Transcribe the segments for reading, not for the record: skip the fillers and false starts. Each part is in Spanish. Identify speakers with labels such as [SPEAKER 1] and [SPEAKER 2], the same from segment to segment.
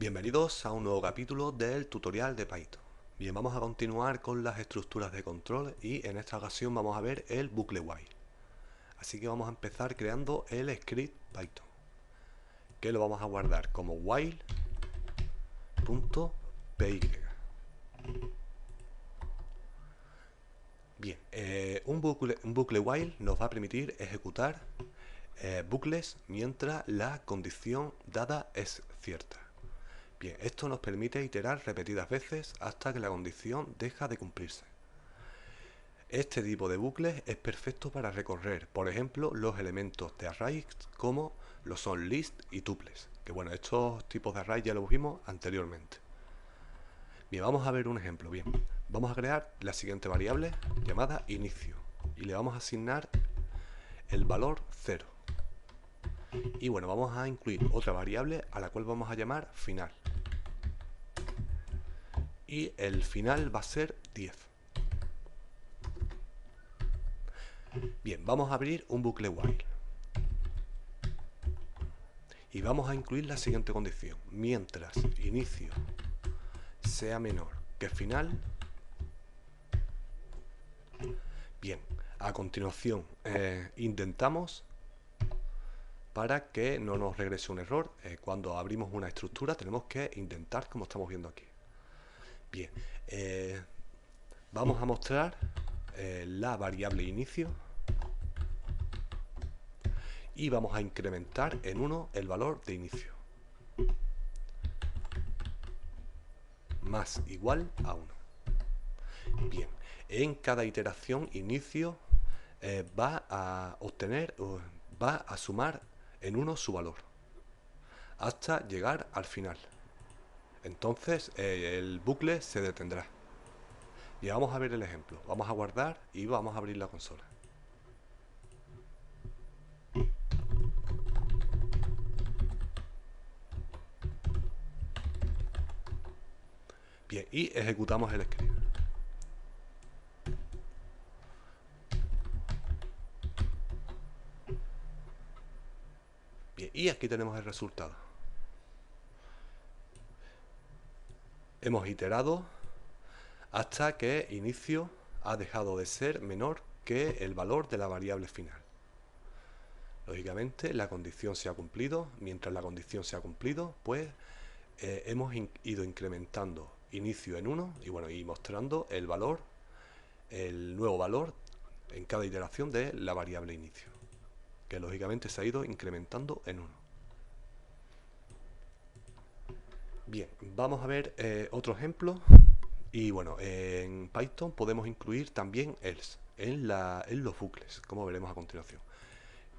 [SPEAKER 1] Bienvenidos a un nuevo capítulo del tutorial de Python. Bien, vamos a continuar con las estructuras de control y en esta ocasión vamos a ver el bucle while. Así que vamos a empezar creando el script Python, que lo vamos a guardar como while.py. Bien, un bucle while nos va a permitir ejecutar bucles mientras la condición dada es cierta. Bien, esto nos permite iterar repetidas veces hasta que la condición deja de cumplirse. Este tipo de bucles es perfecto para recorrer, por ejemplo, los elementos de arrays como lo son list y tuples, que bueno, estos tipos de arrays ya los vimos anteriormente. Bien, vamos a ver un ejemplo. Bien, vamos a crear la siguiente variable llamada inicio y le vamos a asignar el valor 0. Y bueno, vamos a incluir otra variable a la cual vamos a llamar final. Y el final va a ser 10. Bien, vamos a abrir un bucle while. Y vamos a incluir la siguiente condición. Mientras inicio sea menor que final. Bien, a continuación intentamos para que no nos regrese un error. Cuando abrimos una estructura tenemos que intentar como estamos viendo aquí. Bien, vamos a mostrar la variable inicio y vamos a incrementar en 1 el valor de inicio más igual a 1. Bien, en cada iteración inicio va a obtener, va a sumar en 1 su valor hasta llegar al final. Entonces el bucle se detendrá. Y vamos a ver el ejemplo. Vamos a guardar y vamos a abrir la consola. Bien, y ejecutamos el script. Bien, y aquí tenemos el resultado. Hemos iterado hasta que inicio ha dejado de ser menor que el valor de la variable final. Lógicamente la condición se ha cumplido. Mientras la condición se ha cumplido, pues hemos ido incrementando inicio en 1 y bueno, y mostrando el valor, el nuevo valor en cada iteración de la variable inicio, que lógicamente se ha ido incrementando en 1. Bien, vamos a ver otro ejemplo. Y bueno, en Python podemos incluir también else en los bucles, como veremos a continuación.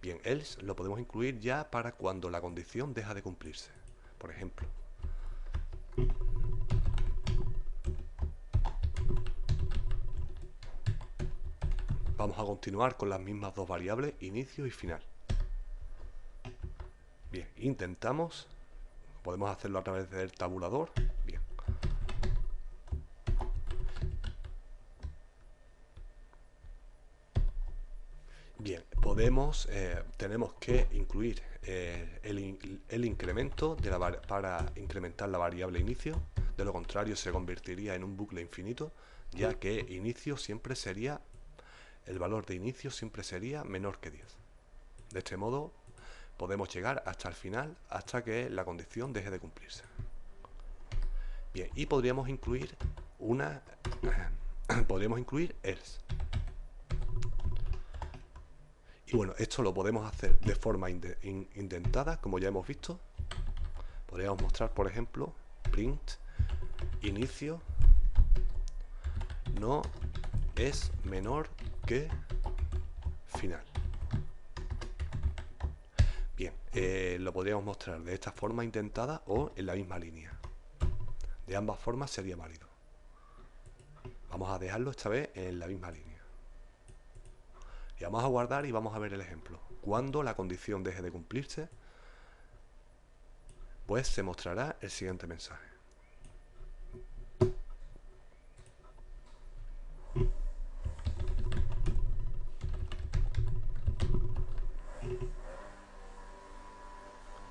[SPEAKER 1] Bien, else lo podemos incluir ya para cuando la condición deja de cumplirse. Por ejemplo, vamos a continuar con las mismas dos variables, inicio y final. Bien, intentamos. Podemos hacerlo a través del tabulador. Bien. Bien, tenemos que incluir el incremento para incrementar la variable inicio. De lo contrario se convertiría en un bucle infinito, ya que inicio siempre sería, el valor de inicio siempre sería menor que 10. De este modo podemos llegar hasta el final, hasta que la condición deje de cumplirse. Bien, y podríamos incluir else. Y bueno, esto lo podemos hacer de forma indentada, como ya hemos visto. Podríamos mostrar, por ejemplo, print inicio no es menor que final. Bien, lo podríamos mostrar de esta forma indentada o en la misma línea. De ambas formas sería válido. Vamos a dejarlo esta vez en la misma línea. Y vamos a guardar y vamos a ver el ejemplo. Cuando la condición deje de cumplirse, pues se mostrará el siguiente mensaje.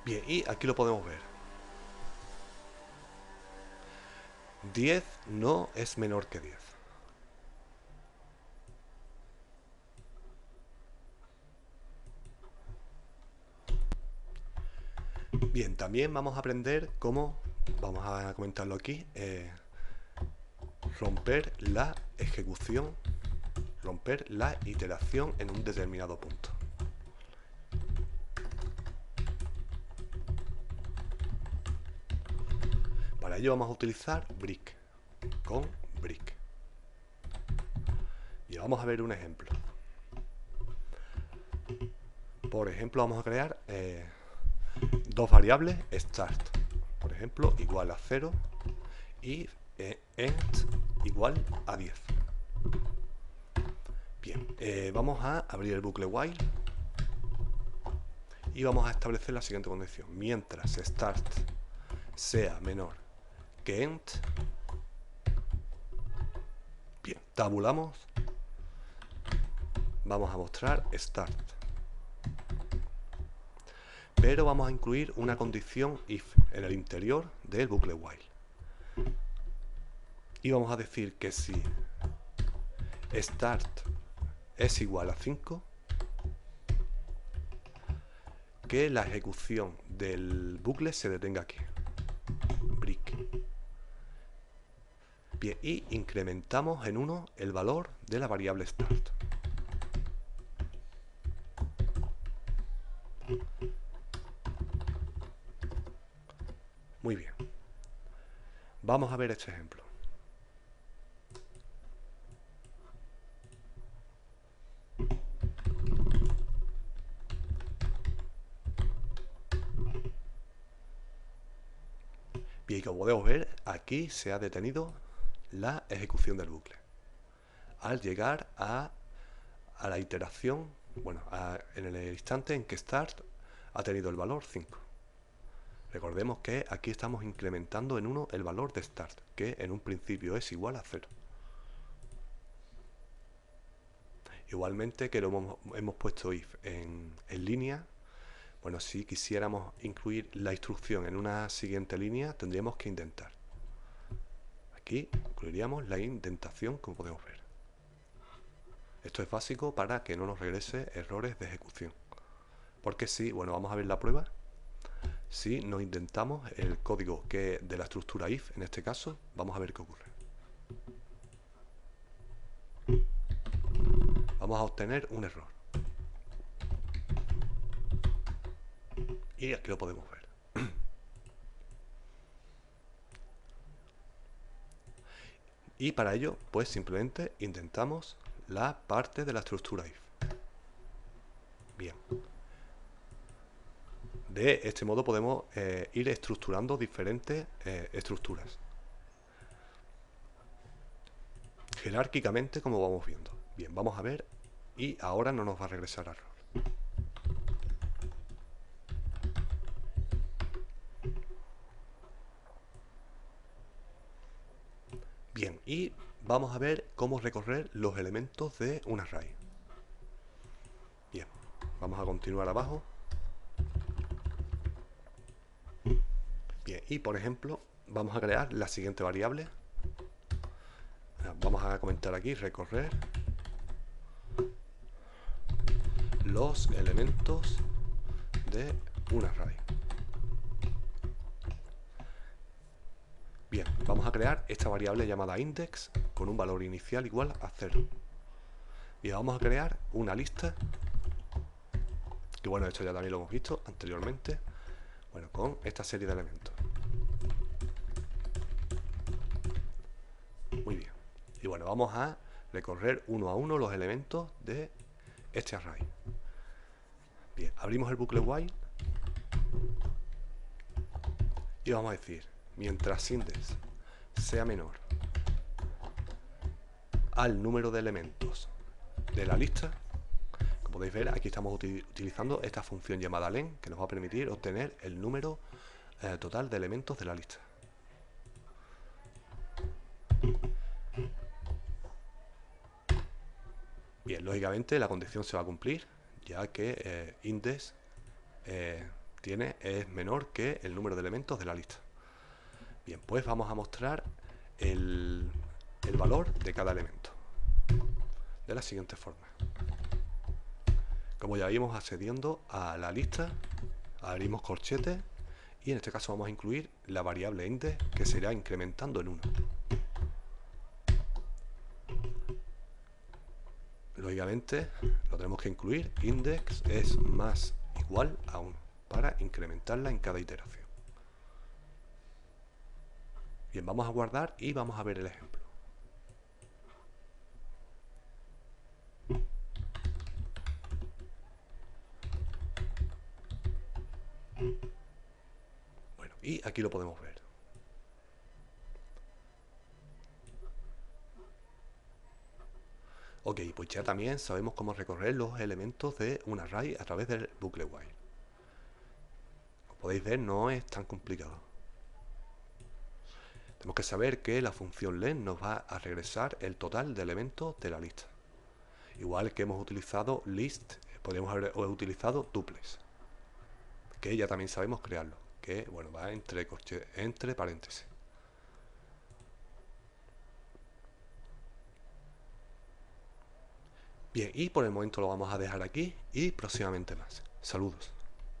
[SPEAKER 1] Bien, y aquí lo podemos ver. 10 no es menor que 10. Bien, también vamos a aprender cómo, vamos a comentarlo aquí, romper la ejecución, romper la iteración en un determinado punto. Para ello vamos a utilizar break, con break. Y vamos a ver un ejemplo. Por ejemplo, vamos a crear dos variables start, por ejemplo, igual a 0 y end igual a 10. Bien, vamos a abrir el bucle while y vamos a establecer la siguiente condición. Mientras start sea menor que end, bien, tabulamos, vamos a mostrar start. Pero vamos a incluir una condición if en el interior del bucle while. Y vamos a decir que si start es igual a 5, que la ejecución del bucle se detenga aquí. Break. Bien, y incrementamos en 1 el valor de la variable start. Muy bien. Vamos a ver este ejemplo. Bien, y como podemos ver, aquí se ha detenido la ejecución del bucle. Al llegar a la iteración, bueno, en el instante en que start ha tenido el valor 5. Recordemos que aquí estamos incrementando en 1 el valor de start, que en un principio es igual a 0. Igualmente que hemos puesto if en línea, bueno, si quisiéramos incluir la instrucción en una siguiente línea, tendríamos que indentar. Aquí incluiríamos la indentación, como podemos ver. Esto es básico para que no nos regrese errores de ejecución. Porque si, bueno, vamos a ver la prueba. Si no indentamos el código que de la estructura if, en este caso, vamos a ver qué ocurre. Vamos a obtener un error. Y aquí lo podemos ver. Y para ello, pues simplemente indentamos la parte de la estructura if. Bien. De este modo podemos ir estructurando diferentes estructuras. Jerárquicamente, como vamos viendo. Bien, vamos a ver. Y ahora no nos va a regresar error. Bien, y vamos a ver cómo recorrer los elementos de un array. Bien, vamos a continuar abajo. Bien, y por ejemplo, vamos a crear la siguiente variable. Vamos a comentar aquí, recorrer los elementos de un array. Bien, vamos a crear esta variable llamada index con un valor inicial igual a 0. Y vamos a crear una lista, que bueno, esto ya también lo hemos visto anteriormente, bueno, con esta serie de elementos. Muy bien. Y bueno, vamos a recorrer uno a uno los elementos de este array. Bien, abrimos el bucle while y vamos a decir, mientras index sea menor al número de elementos de la lista, como podéis ver, aquí estamos utilizando esta función llamada len, que nos va a permitir obtener el número total de elementos de la lista. Bien, lógicamente la condición se va a cumplir, ya que index es menor que el número de elementos de la lista. Bien, pues vamos a mostrar el valor de cada elemento de la siguiente forma. Como ya vimos, accediendo a la lista, abrimos corchetes y en este caso vamos a incluir la variable index, que se irá incrementando en 1. Lógicamente lo tenemos que incluir, index es más igual a 1 para incrementarla en cada iteración. Bien, vamos a guardar y vamos a ver el ejemplo. Bueno, y aquí lo podemos ver. Ok, pues ya también sabemos cómo recorrer los elementos de un array a través del bucle while. Como podéis ver, no es tan complicado. Tenemos que saber que la función len nos va a regresar el total de elementos de la lista. Igual que hemos utilizado list, podríamos haber utilizado tuples, que ya también sabemos crearlo, que bueno, va entre paréntesis. Bien, y por el momento lo vamos a dejar aquí y próximamente más. Saludos.